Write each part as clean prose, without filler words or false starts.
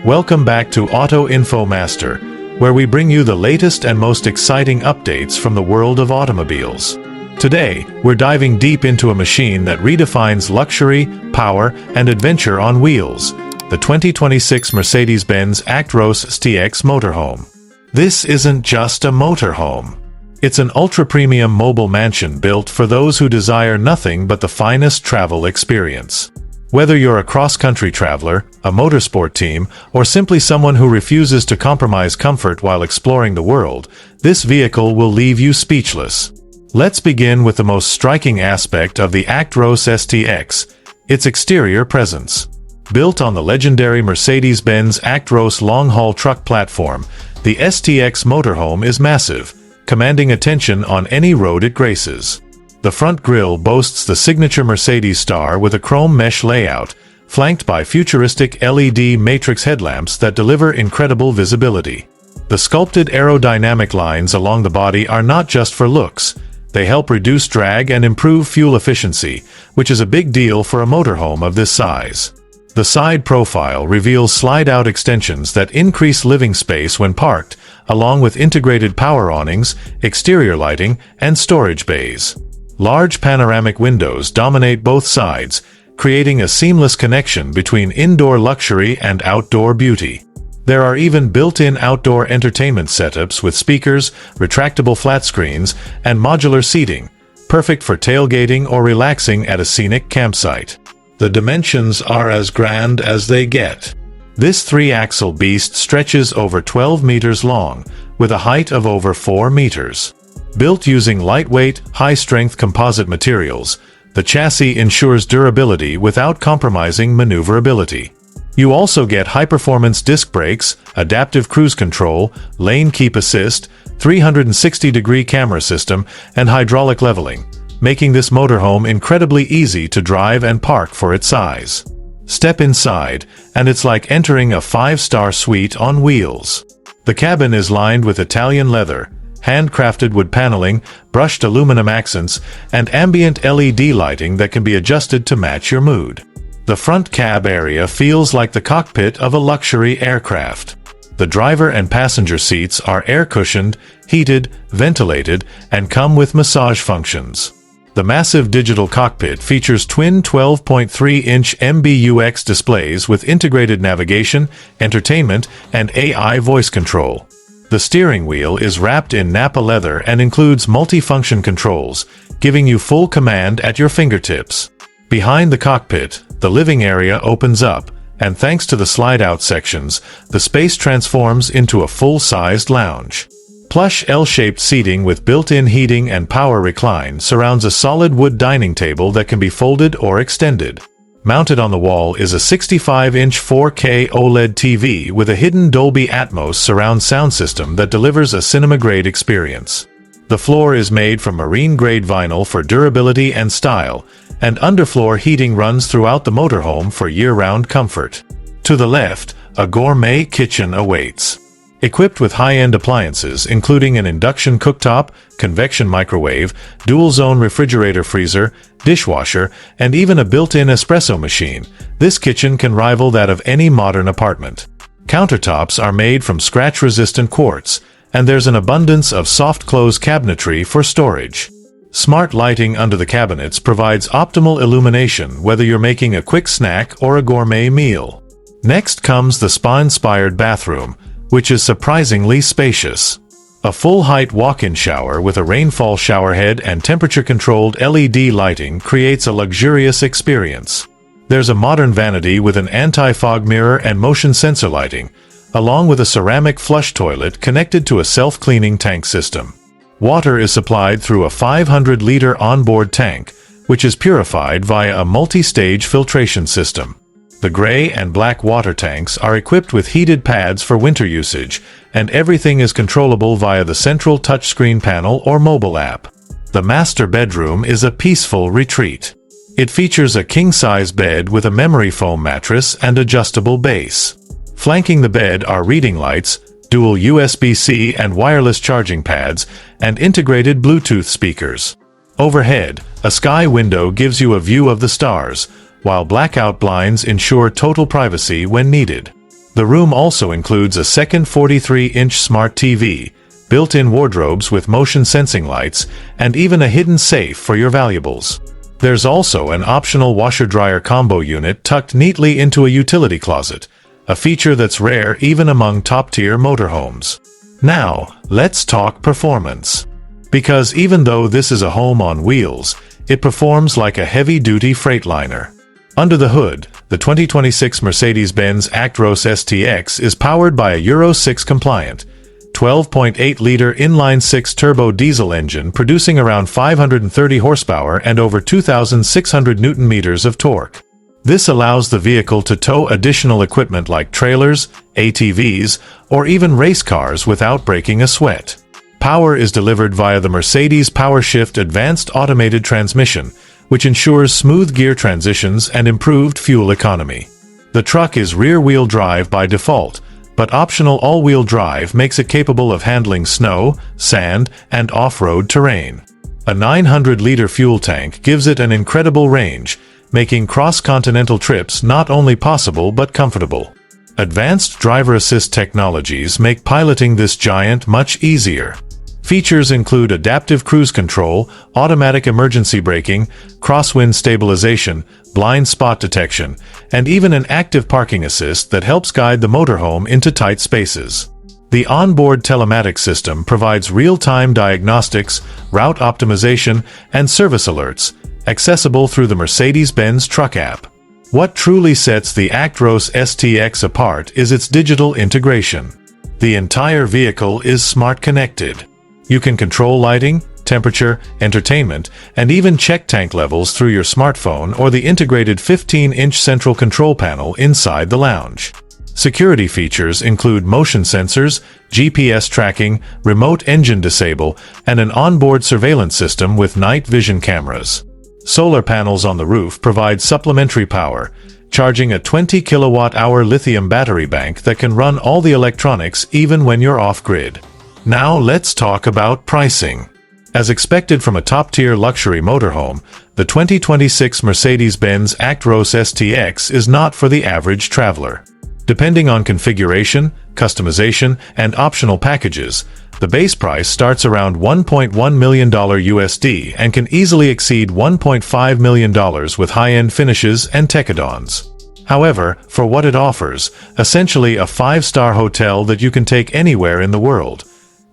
Welcome back to Auto Info Master, where we bring you the latest and most exciting updates from the world of automobiles. Today, we're diving deep into a machine that redefines luxury, power, and adventure on wheels, the 2026 Mercedes-Benz Actros STX Motorhome. This isn't just a motorhome. It's an ultra-premium mobile mansion built for those who desire nothing but the finest travel experience. Whether you're a cross-country traveler, a motorsport team, or simply someone who refuses to compromise comfort while exploring the world, this vehicle will leave you speechless. Let's begin with the most striking aspect of the Actros STX, its exterior presence. Built on the legendary Mercedes-Benz Actros long-haul truck platform, the STX Motorhome is massive, commanding attention on any road it graces. The front grille boasts the signature Mercedes star with a chrome mesh layout, flanked by futuristic LED matrix headlamps that deliver incredible visibility. The sculpted aerodynamic lines along the body are not just for looks. They help reduce drag and improve fuel efficiency, which is a big deal for a motorhome of this size. The side profile reveals slide-out extensions that increase living space when parked, along with integrated power awnings, exterior lighting, and storage bays. Large panoramic windows dominate both sides, creating a seamless connection between indoor luxury and outdoor beauty. There are even built-in outdoor entertainment setups with speakers, retractable flat screens, and modular seating, perfect for tailgating or relaxing at a scenic campsite. The dimensions are as grand as they get. This three-axle beast stretches over 12 meters long, with a height of over 4 meters. Built using lightweight, high-strength composite materials, the chassis ensures durability without compromising maneuverability. You also get high-performance disc brakes, adaptive cruise control, lane keep assist, 360-degree camera system, and hydraulic leveling, making this motorhome incredibly easy to drive and park for its size. Step inside, and it's like entering a 5-star suite on wheels. The cabin is lined with Italian leather, handcrafted wood paneling, brushed aluminum accents, and ambient LED lighting that can be adjusted to match your mood. The front cab area feels like the cockpit of a luxury aircraft. The driver and passenger seats are air-cushioned, heated, ventilated, and come with massage functions. The massive digital cockpit features twin 12.3-inch MBUX displays with integrated navigation, entertainment, and AI voice control. The steering wheel is wrapped in Nappa leather and includes multi-function controls, giving you full command at your fingertips. Behind the cockpit, the living area opens up, and thanks to the slide-out sections, the space transforms into a full-sized lounge. Plush L-shaped seating with built-in heating and power recline surrounds a solid wood dining table that can be folded or extended. Mounted on the wall is a 65-inch 4K OLED TV with a hidden Dolby Atmos surround sound system that delivers a cinema-grade experience. The floor is made from marine-grade vinyl for durability and style, and underfloor heating runs throughout the motorhome for year-round comfort. To the left, a gourmet kitchen awaits. Equipped with high-end appliances including an induction cooktop, convection microwave, dual-zone refrigerator freezer, dishwasher, and even a built-in espresso machine, this kitchen can rival that of any modern apartment. Countertops are made from scratch-resistant quartz, and there's an abundance of soft-close cabinetry for storage. Smart lighting under the cabinets provides optimal illumination whether you're making a quick snack or a gourmet meal. Next comes the spa-inspired bathroom, which is surprisingly spacious. A full-height walk-in shower with a rainfall showerhead and temperature-controlled LED lighting creates a luxurious experience. There's a modern vanity with an anti-fog mirror and motion sensor lighting, along with a ceramic flush toilet connected to a self-cleaning tank system. Water is supplied through a 500-liter onboard tank, which is purified via a multi-stage filtration system. The gray and black water tanks are equipped with heated pads for winter usage, and everything is controllable via the central touchscreen panel or mobile app. The master bedroom is a peaceful retreat. It features a king-size bed with a memory foam mattress and adjustable base. Flanking the bed are reading lights, dual USB-C and wireless charging pads, and integrated Bluetooth speakers. Overhead, a sky window gives you a view of the stars, while blackout blinds ensure total privacy when needed. The room also includes a second 43-inch smart TV, built-in wardrobes with motion-sensing lights, and even a hidden safe for your valuables. There's also an optional washer-dryer combo unit tucked neatly into a utility closet, a feature that's rare even among top-tier motorhomes. Now, let's talk performance. Because even though this is a home on wheels, it performs like a heavy-duty freightliner. Under the hood, the 2026 Mercedes-Benz Actros STX is powered by a Euro 6 compliant 12.8-liter inline-six turbo diesel engine producing around 530 horsepower and over 2,600 Newton-meters of torque. This allows the vehicle to tow additional equipment like trailers, ATVs, or even race cars without breaking a sweat. Power is delivered via the Mercedes PowerShift advanced automated transmission, which ensures smooth gear transitions and improved fuel economy. The truck is rear-wheel drive by default, but optional all-wheel drive makes it capable of handling snow, sand, and off-road terrain. A 900-liter fuel tank gives it an incredible range, making cross-continental trips not only possible but comfortable. Advanced driver assist technologies make piloting this giant much easier. Features include adaptive cruise control, automatic emergency braking, crosswind stabilization, blind spot detection, and even an active parking assist that helps guide the motorhome into tight spaces. The onboard telematics system provides real-time diagnostics, route optimization, and service alerts, accessible through the Mercedes-Benz Truck app. What truly sets the Actros STX apart is its digital integration. The entire vehicle is smart connected. You can control lighting, temperature, entertainment, and even check tank levels through your smartphone or the integrated 15-inch central control panel inside the lounge. Security features include motion sensors, GPS tracking, remote engine disable, and an onboard surveillance system with night vision cameras. Solar panels on the roof provide supplementary power, charging a 20 kilowatt-hour lithium battery bank that can run all the electronics even when you're off-grid. Now let's talk about pricing. As expected from a top-tier luxury motorhome, the 2026 Mercedes-Benz Actros STX is not for the average traveler. Depending on configuration, customization, and optional packages, the base price starts around $1.1 million USD and can easily exceed $1.5 million with high-end finishes and tech add-ons. However, for what it offers, essentially a 5-star hotel that you can take anywhere in the world,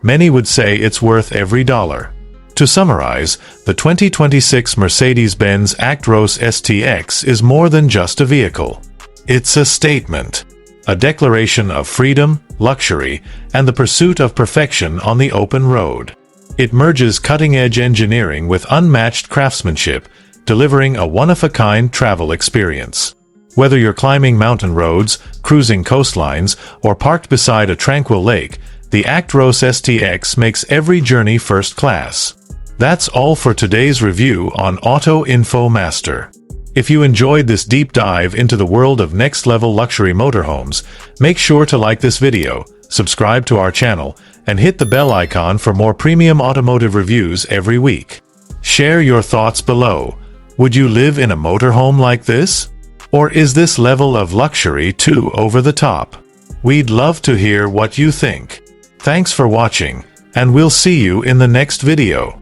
many would say it's worth every dollar. To summarize, the 2026 Mercedes-Benz Actros STX is more than just a vehicle. It's a statement. A declaration of freedom, luxury, and the pursuit of perfection on the open road. It merges cutting-edge engineering with unmatched craftsmanship, delivering a one-of-a-kind travel experience. Whether you're climbing mountain roads, cruising coastlines, or parked beside a tranquil lake, the Actros STX makes every journey first class. That's all for today's review on Auto Info Master. If you enjoyed this deep dive into the world of next-level luxury motorhomes, make sure to like this video, subscribe to our channel, and hit the bell icon for more premium automotive reviews every week. Share your thoughts below. Would you live in a motorhome like this? Or is this level of luxury too over the top? We'd love to hear what you think. Thanks for watching, and we'll see you in the next video.